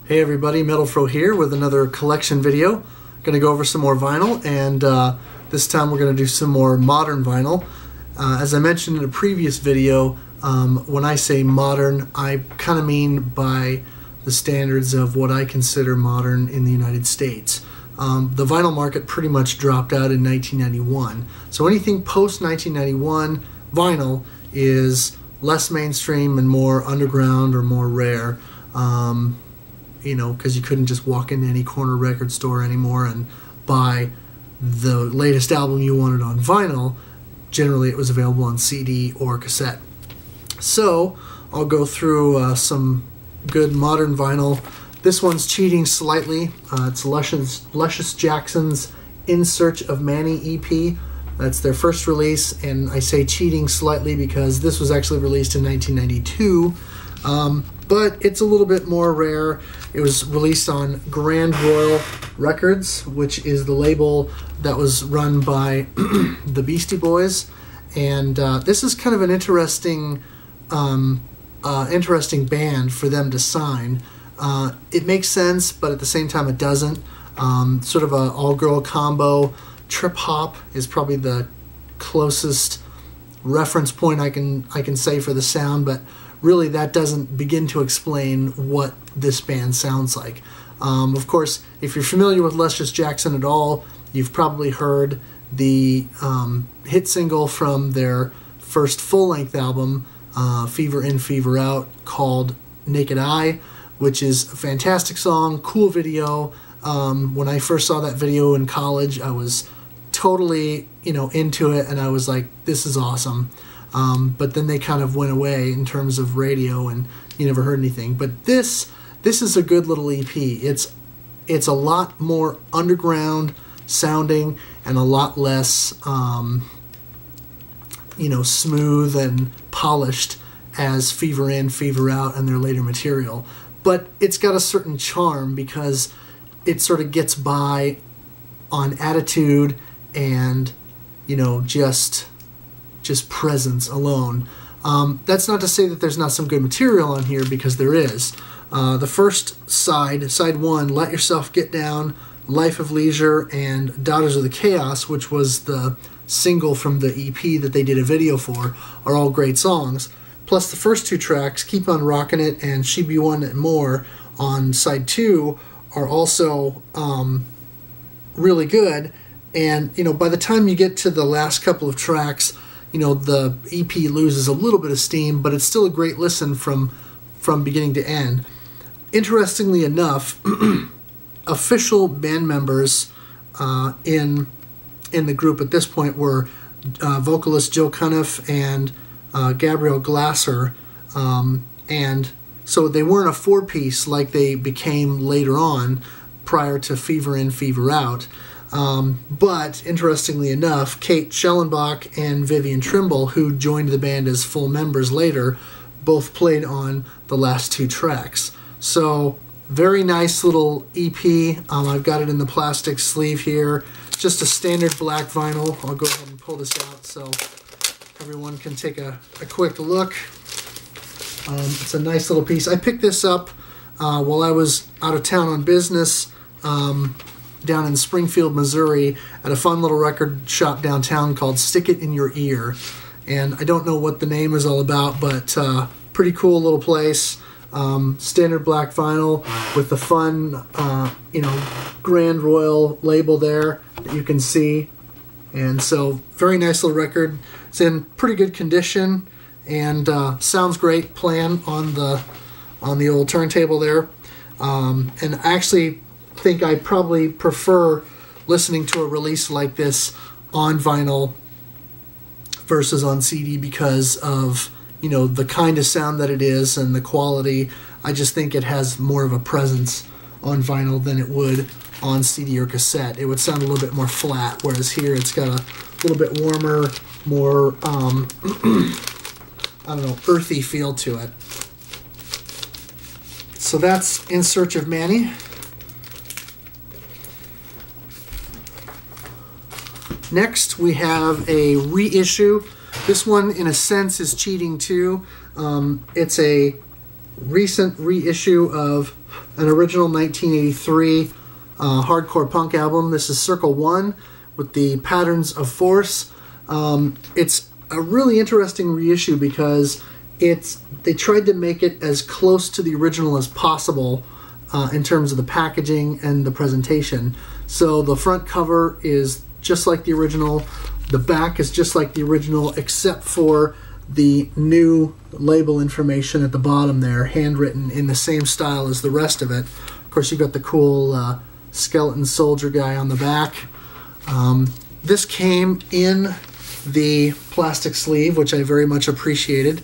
Hey everybody, MetalFRO here with another collection video. Going to go over some more vinyl, and this time we're going to do some more modern vinyl. As I mentioned in a previous video, when I say modern, I kind of mean by the standards of what I consider modern in the United States. The vinyl market pretty much dropped out in 1991. So anything post-1991 vinyl is less mainstream and more underground or more rare. You know, because you couldn't just walk into any corner record store anymore and buy the latest album you wanted on vinyl. Generally, it was available on CD or cassette. So, I'll go through some good modern vinyl. This one's cheating slightly. It's Luscious Jackson's In Search of Manny EP. That's their first release, and I say cheating slightly because this was actually released in 1992. But it's a little bit more rare. It was released on Grand Royal Records, which is the label that was run by the Beastie Boys. And this is kind of an interesting band for them to sign. It makes sense, but at the same time it doesn't. Sort of an all-girl combo. Trip hop is probably the closest reference point I can say for the sound, but really that doesn't begin to explain what this band sounds like. Of course, if you're familiar with Luscious Jackson at all, you've probably heard the hit single from their first full-length album, Fever In, Fever Out, called Naked Eye, which is a fantastic song, cool video. When I first saw that video in college, I was totally, into it, and I was like, this is awesome. But then they kind of went away in terms of radio, and you never heard anything. But this is a good little EP. It's a lot more underground sounding and a lot less, smooth and polished as Fever In, Fever Out and their later material. But it's got a certain charm because it sort of gets by on attitude and, just presence alone. That's not to say that there's not some good material on here, because there is. The first side one, Let Yourself Get Down, Life of Leisure, and Daughters of the Chaos, which was the single from the EP that they did a video for, are all great songs. Plus the first two tracks, Keep On Rockin' It and She Be One and More, on side 2 are also really good. And, by the time you get to the last couple of tracks, the EP loses a little bit of steam, but it's still a great listen from beginning to end. Interestingly enough, official band members in the group at this point were vocalist Joe Cunniff and Gabriel Glasser, and so they weren't a four-piece like they became later on prior to Fever In, Fever Out. But interestingly enough, Kate Schellenbach and Vivian Trimble, who joined the band as full members later, both played on the last two tracks. So very nice little EP. I've got it in the plastic sleeve here. Just a standard black vinyl. I'll go ahead and pull this out so everyone can take a quick look. It's a nice little piece. I picked this up while I was out of town on business, down in Springfield, Missouri, at a fun little record shop downtown called Stick It In Your Ear. And I don't know what the name is all about, but pretty cool little place. Standard black vinyl with the fun, Grand Royal label there that you can see. And so, very nice little record. It's in pretty good condition and sounds great playing on the old turntable there. And I actually think I probably prefer listening to a release like this on vinyl versus on CD because of, the kind of sound that it is and the quality. I just think it has more of a presence on vinyl than it would on CD or cassette. It would sound a little bit more flat, whereas here it's got a little bit warmer, more, earthy feel to it. So that's In Search of Manny. Next, we have a reissue. This one, in a sense, is cheating too. It's a recent reissue of an original 1983 hardcore punk album. This is Circle 1 with the Patterns of Force. It's a really interesting reissue because they tried to make it as close to the original as possible in terms of the packaging and the presentation. So the front cover is just like the original, the back is just like the original, except for the new label information at the bottom there, handwritten in the same style as the rest of it. Of course, you've got the cool skeleton soldier guy on the back. This came in the plastic sleeve, which I very much appreciated.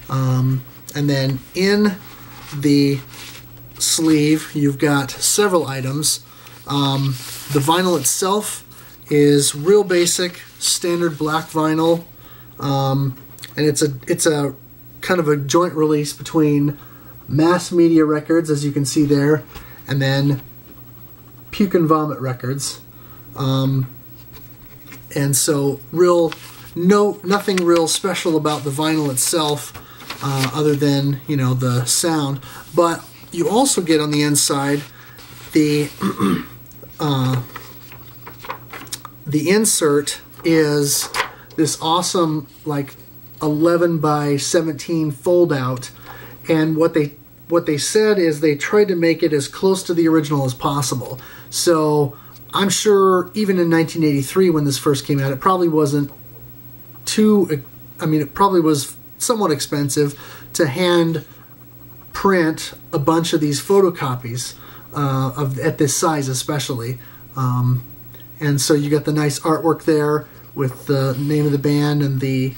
And then in the sleeve, you've got several items. The vinyl itself is real basic, standard black vinyl. And it's a kind of a joint release between Mass Media Records, as you can see there, and then Puke and Vomit Records. And so nothing real special about the vinyl itself, other than, you know, the sound. But you also get on the inside the the insert is this awesome, like, 11 by 17 fold out, and what they said is they tried to make it as close to the original as possible. So I'm sure even in 1983 when this first came out, it probably wasn't it probably was somewhat expensive to hand print a bunch of these photocopies at this size especially. And so you got the nice artwork there with the name of the band and the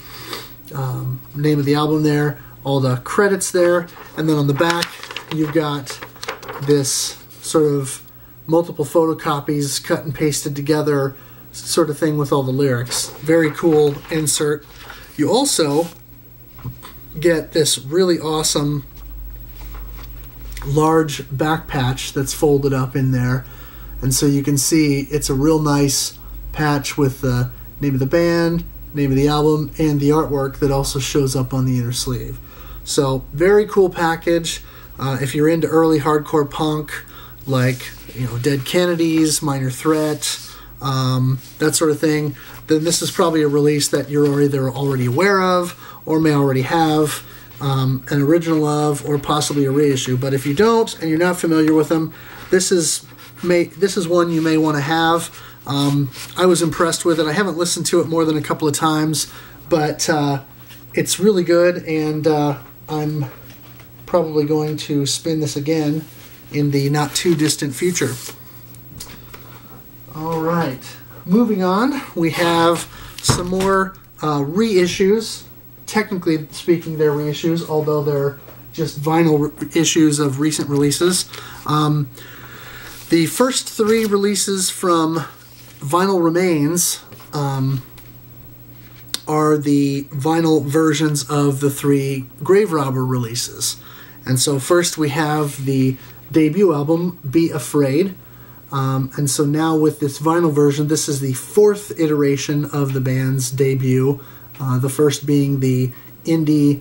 name of the album there, all the credits there, and then on the back you've got this sort of multiple photocopies cut and pasted together sort of thing with all the lyrics. Very cool insert. You also get this really awesome large back patch that's folded up in there, and so you can see it's a real nice patch with the name of the band, name of the album, and the artwork that also shows up on the inner sleeve. So very cool package. If you're into early hardcore punk, like, you know, Dead Kennedys, Minor Threat, that sort of thing, then this is probably a release that you're either already aware of or may already have an original of, or possibly a reissue. But if you don't and you're not familiar with them, this is one you may want to have. I was impressed with it. I haven't listened to it more than a couple of times, but it's really good, and I'm probably going to spin this again in the not too distant future. All right, moving on, we have some more reissues. Technically speaking, they're reissues, although they're just vinyl issues of recent releases. The first three releases from Vinyl Remains are the vinyl versions of the three Grave Robber releases. And so first we have the debut album, Be Afraid. And so now with this vinyl version, this is the fourth iteration of the band's debut. The first being the indie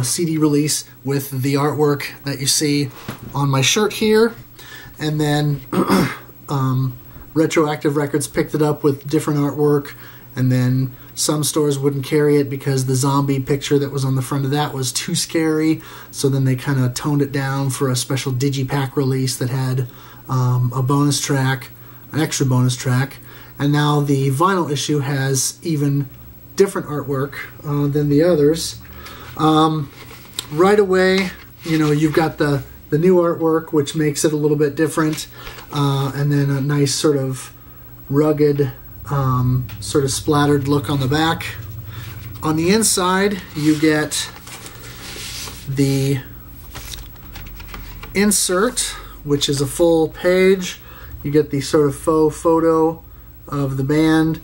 CD release with the artwork that you see on my shirt here. And then Retroactive Records picked it up with different artwork, and then some stores wouldn't carry it because the zombie picture that was on the front of that was too scary, so then they kind of toned it down for a special digipack release that had a bonus track, an extra bonus track, and now the vinyl issue has even different artwork than the others. Right away, you know, you've got the new artwork, which makes it a little bit different, and then a nice sort of rugged, sort of splattered look on the back. On the inside, you get the insert, which is a full page. You get the sort of faux photo of the band,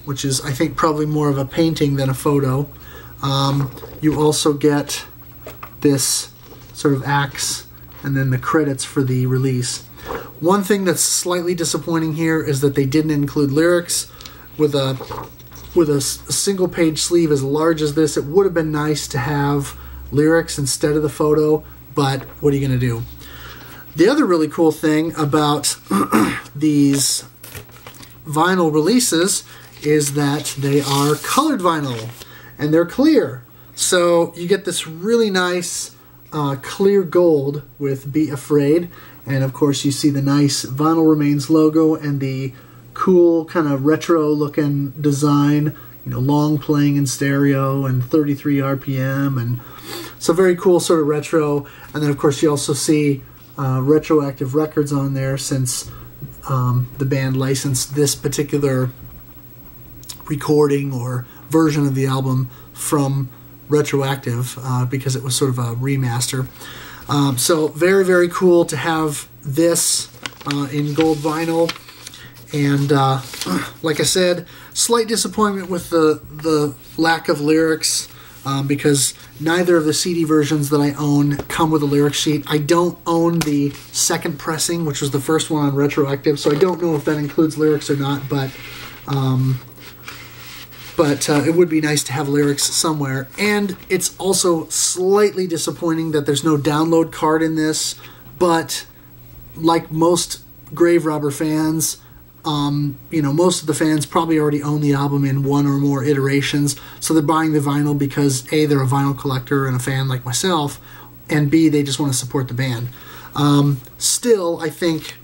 which is, I think, probably more of a painting than a photo. You also get this sort of axe, and then the credits for the release. One thing that's slightly disappointing here is that they didn't include lyrics. With a single page sleeve as large as this, it would have been nice to have lyrics instead of the photo, but what are you going to do? The other really cool thing about these vinyl releases is that they are colored vinyl, and they're clear. So you get this really nice clear gold with Be Afraid, and of course you see the nice Vinyl Remains logo and the cool kind of retro looking design, you know, long playing in stereo and 33 RPM, and so very cool sort of retro. And then of course you also see Retroactive Records on there, since the band licensed this particular recording or version of the album from Retroactive because it was sort of a remaster. So very, very cool to have this in gold vinyl. And like I said, slight disappointment with the lack of lyrics because neither of the CD versions that I own come with a lyric sheet. I don't own the second pressing, which was the first one on Retroactive, so I don't know if that includes lyrics or not, but it would be nice to have lyrics somewhere. And it's also slightly disappointing that there's no download card in this, but like most Grave Robber fans, you know, most of the fans probably already own the album in one or more iterations, so they're buying the vinyl because A, they're a vinyl collector and a fan like myself, and B, they just want to support the band. Still, I think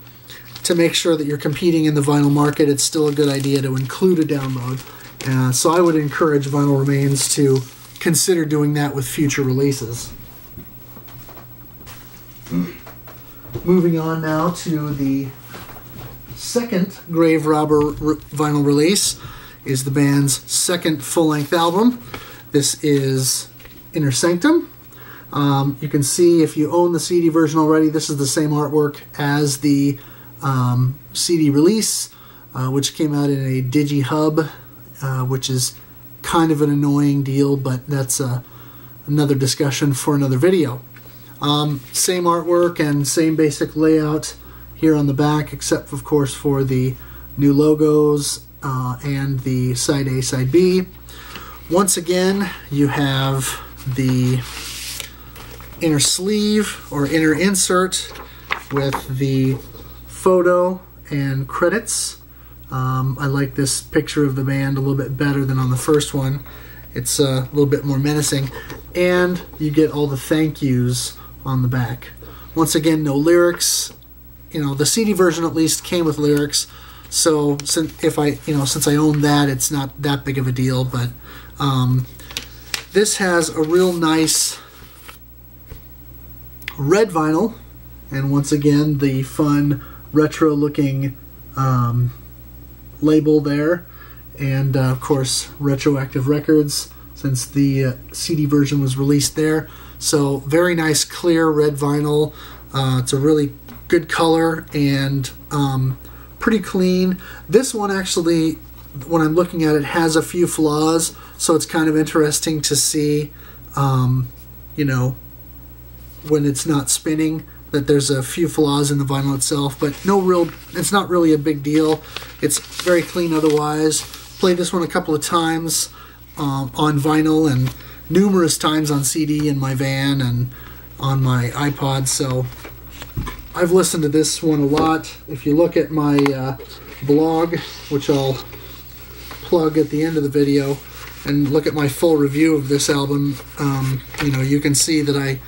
to make sure that you're competing in the vinyl market, it's still a good idea to include a download. So I would encourage Vinyl Remains to consider doing that with future releases. Moving on now to the second Grave Robber vinyl release is the band's second full-length album. This is Inner Sanctum. You can see if you own the CD version already, this is the same artwork as the CD release, which came out in a digi-hub, which is kind of an annoying deal, but that's another discussion for another video. Same artwork and same basic layout here on the back, except of course for the new logos and the side A, side B. Once again, you have the inner sleeve or inner insert with the photo and credits. I like this picture of the band a little bit better than on the first one. It's a little bit more menacing, and you get all the thank yous on the back. Once again, no lyrics. You know, the CD version at least came with lyrics, so since I own that, it's not that big of a deal. But this has a real nice red vinyl, and once again the fun retro-looking label there, and of course Retroactive Records, since the CD version was released there. So very nice clear red vinyl. It's a really good color and pretty clean. This one actually, when I'm looking at it, has a few flaws, so it's kind of interesting to see, you know, when it's not spinning, that there's a few flaws in the vinyl itself, but it's not really a big deal. It's very clean otherwise. Played this one a couple of times on vinyl and numerous times on CD in my van and on my iPod, so I've listened to this one a lot. If you look at my blog, which I'll plug at the end of the video, and look at my full review of this album, you know, you can see that I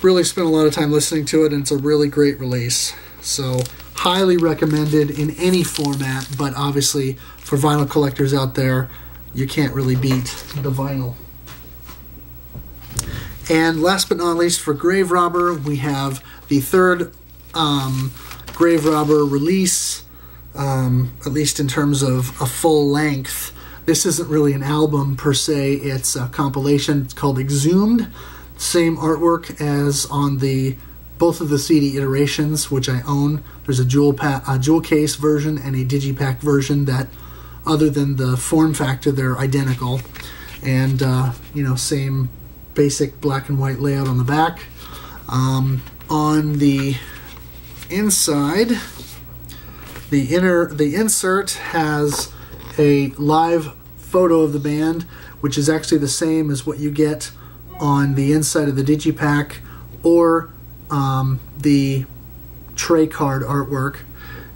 really spent a lot of time listening to it, and it's a really great release. So highly recommended in any format, but obviously for vinyl collectors out there, you can't really beat the vinyl. And last but not least, for Grave Robber, we have the third Grave Robber release, at least in terms of a full length. This isn't really an album per se, it's a compilation. It's called Exhumed. Same artwork as on both of the CD iterations, which I own. There's a jewel case version and a digipack version that, other than the form factor, they're identical. And you know, same basic black and white layout on the back. On the inside, the insert has a live photo of the band, which is actually the same as what you get on the inside of the digipack or the tray card artwork,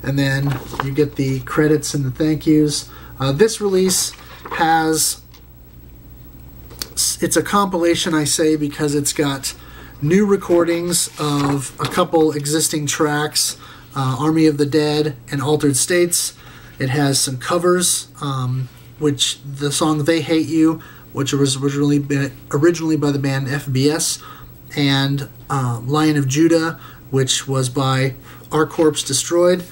and then you get the credits and the thank yous. This release has, it's a compilation, I say, because it's got new recordings of a couple existing tracks, Army of the Dead and Altered States. It has some covers, which the song They Hate You, which was originally by the band FBS, and Lion of Judah, which was by Our Corpse Destroyed.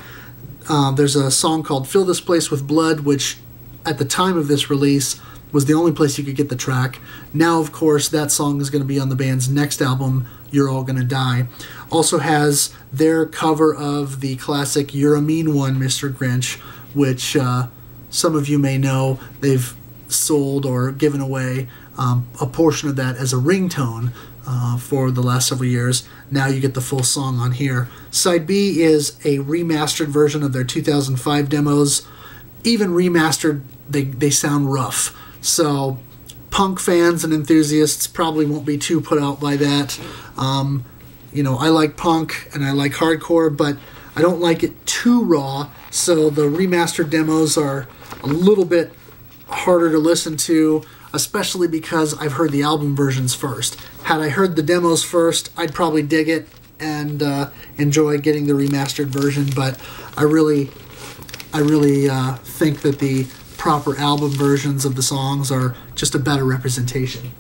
There's a song called Fill This Place With Blood, which at the time of this release was the only place you could get the track. Now, of course, that song is going to be on the band's next album, You're All Gonna Die. Also has their cover of the classic You're a Mean One, Mr. Grinch, which some of you may know. They've sold or given away a portion of that as a ringtone for the last several years. Now you get the full song on here. Side B is a remastered version of their 2005 demos. Even remastered, they sound rough. So punk fans and enthusiasts probably won't be too put out by that. You know, I like punk and I like hardcore, but I don't like it too raw, so the remastered demos are a little bit harder to listen to, especially because I've heard the album versions first. Had I heard the demos first, I'd probably dig it and enjoy getting the remastered version, but I really think that the proper album versions of the songs are just a better representation.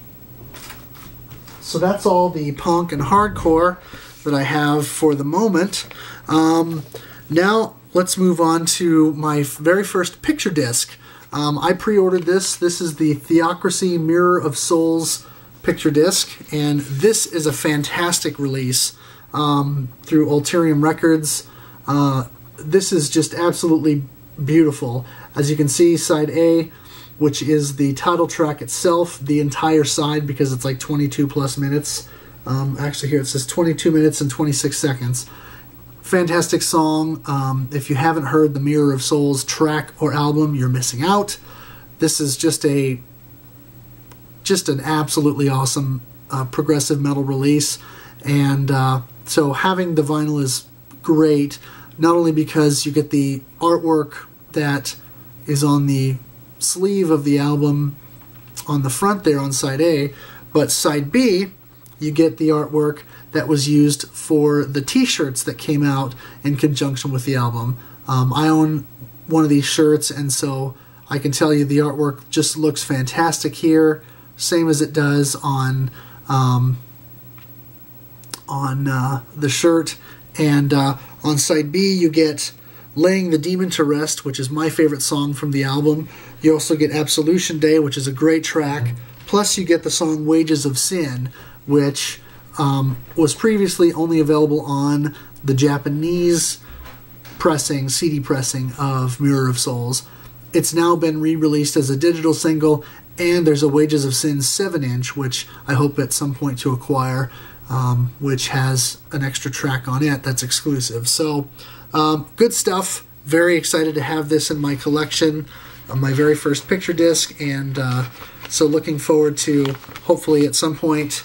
So that's all the punk and hardcore that I have for the moment. Now let's move on to my very first picture disc. I pre-ordered this. This is the Theocracy Mirror of Souls picture disc, and this is a fantastic release through Ulterium Records. This is just absolutely beautiful. As you can see, side A, which is the title track itself, the entire side, because it's like 22 plus minutes. Actually here it says 22 minutes and 26 seconds. Fantastic song. If you haven't heard the Mirror of Souls track or album, you're missing out. This is just an absolutely awesome progressive metal release, and so having the vinyl is great, not only because you get the artwork that is on the sleeve of the album on the front there on side A, but side B, you get the artwork that was used for the t-shirts that came out in conjunction with the album. I own one of these shirts, and so I can tell you the artwork just looks fantastic here, same as it does on the shirt. And on side B you get Laying the Demon to Rest, which is my favorite song from the album. You also get Absolution Day, which is a great track. Plus you get the song Wages of Sin, which was previously only available on the Japanese pressing, CD pressing of Mirror of Souls. It's now been re-released as a digital single, and there's a Wages of Sin 7-inch, which I hope at some point to acquire, which has an extra track on it that's exclusive. So, good stuff. Very excited to have this in my collection, my very first picture disc, and so looking forward to hopefully at some point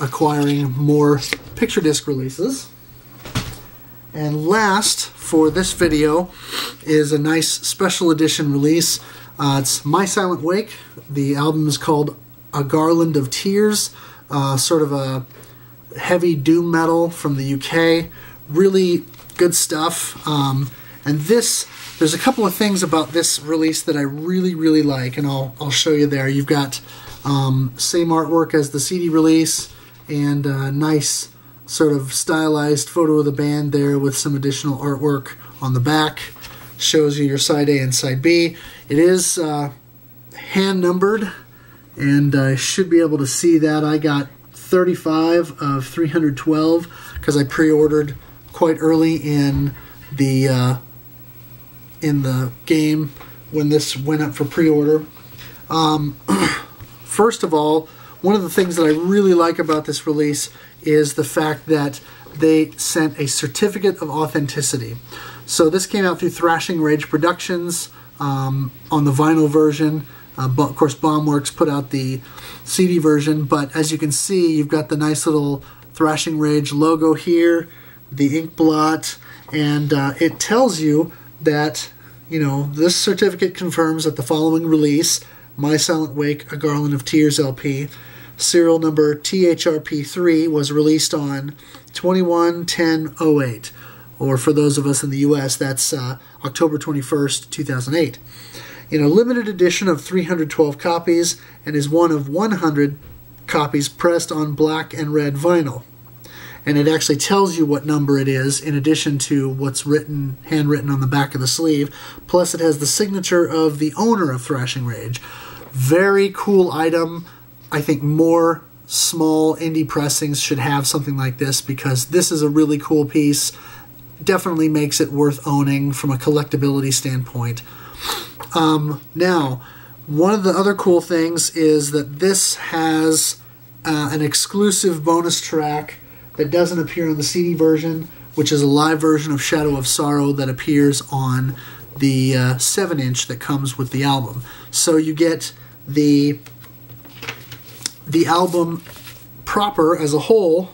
acquiring more picture disc releases. And last for this video is a nice special edition release. It's My Silent Wake. The album is called A Garland of Tears, sort of a heavy doom metal from the UK. Really good stuff. And there's a couple of things about this release that I really like, and I'll show you there. You've got same artwork as the CD release, and a nice sort of stylized photo of the band there with some additional artwork on the back. Shows you your side A and side B. It is hand numbered, and I should be able to see that. I got 35 of 312 because I pre-ordered quite early in the game when this went up for pre-order. First of all, one of the things that I really like about this release is the fact that they sent a certificate of authenticity. So this came out through Thrashing Rage Productions on the vinyl version. Of course, Bombworks put out the CD version, but as you can see, you've got the nice little Thrashing Rage logo here, the ink blot, and it tells you that, this certificate confirms that the following release, My Silent Wake, A Garland of Tears LP, serial number THRP3, was released on 21/10/08, or for those of us in the US, that's October 21st, 2008. In a limited edition of 312 copies, and is one of 100 copies pressed on black and red vinyl. And it actually tells you what number it is, in addition to what's handwritten on the back of the sleeve. Plus, it has the signature of the owner of Thrashing Rage. Very cool item. I think more small indie pressings should have something like this, because this is a really cool piece. Definitely makes it worth owning from a collectability standpoint. Now, one of the other cool things is that this has an exclusive bonus track that doesn't appear on the CD version, which is a live version of Shadow of Sorrow that appears on the 7-inch that comes with the album. So you get the album proper as a whole,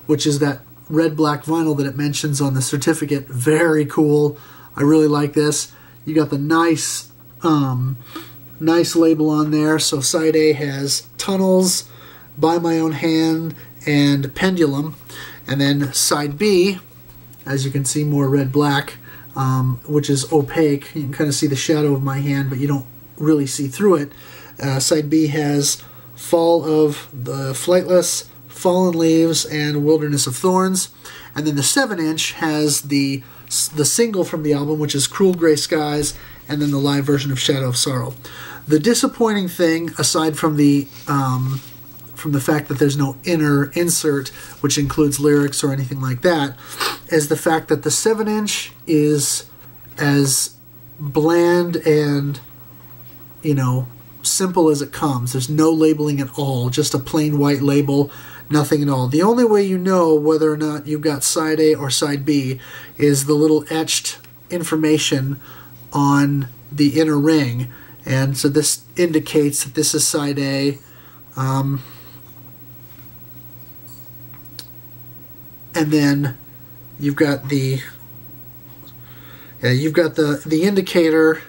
which is that red-black vinyl that it mentions on the certificate. Very cool. I really like this. You got the nice label on there. So side A has Tunnels, By My Own Hand, and Pendulum. And then side B, as you can see, more red-black, which is opaque. You can kind of see the shadow of my hand, but you don't really see through it. Side B has Fall of the Flightless, Fallen Leaves, and Wilderness of Thorns. And then the 7-inch has the single from the album, which is Cruel Grey Skies, and then the live version of Shadow of Sorrow. The disappointing thing, aside from the fact that there's no inner insert, which includes lyrics or anything like that, is the fact that the 7-inch is as bland and, simple as it comes. There's no labeling at all, just a plain white label, nothing at all. The only way you know whether or not you've got side A or side B is the little etched information on the inner ring. And so this indicates that this is side A. And then you've got the indicator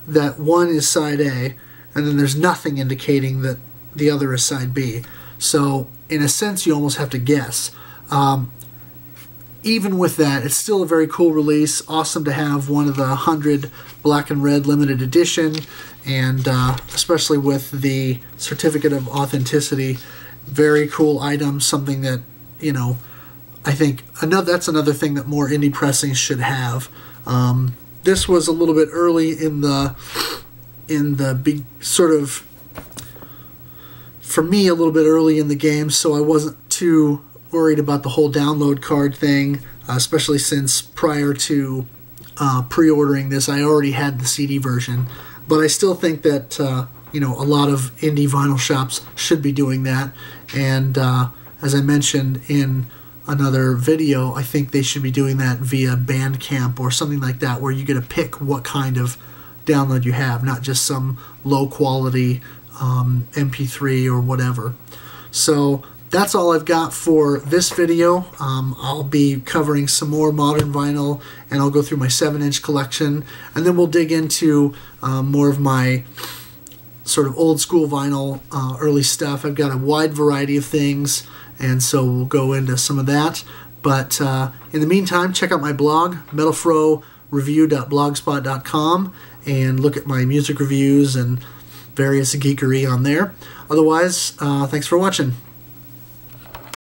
that one is side A, and then there's nothing indicating that the other is side B. So in a sense, you almost have to guess. Even with that, it's still a very cool release. Awesome to have one of the 100 black and red limited edition, and especially with the certificate of authenticity. Very cool item, something that, I think that's another thing that more indie pressings should have. This was a little bit early in the big sort of, for me, a little bit early in the game, so I wasn't too worried about the whole download card thing, especially since prior to pre-ordering this, I already had the CD version. But I still think that a lot of indie vinyl shops should be doing that, and as I mentioned in another video, I think they should be doing that via Bandcamp or something like that, where you get to pick what kind of download you have, not just some low quality MP3 or whatever. So that's all I've got for this video. I'll be covering some more modern vinyl, and I'll go through my 7-inch collection, and then we'll dig into more of my sort of old school vinyl early stuff. I've got a wide variety of things, and so we'll go into some of that. But in the meantime, check out my blog, MetalFROreview.blogspot.com, and look at my music reviews and various geekery on there. Otherwise, thanks for watching.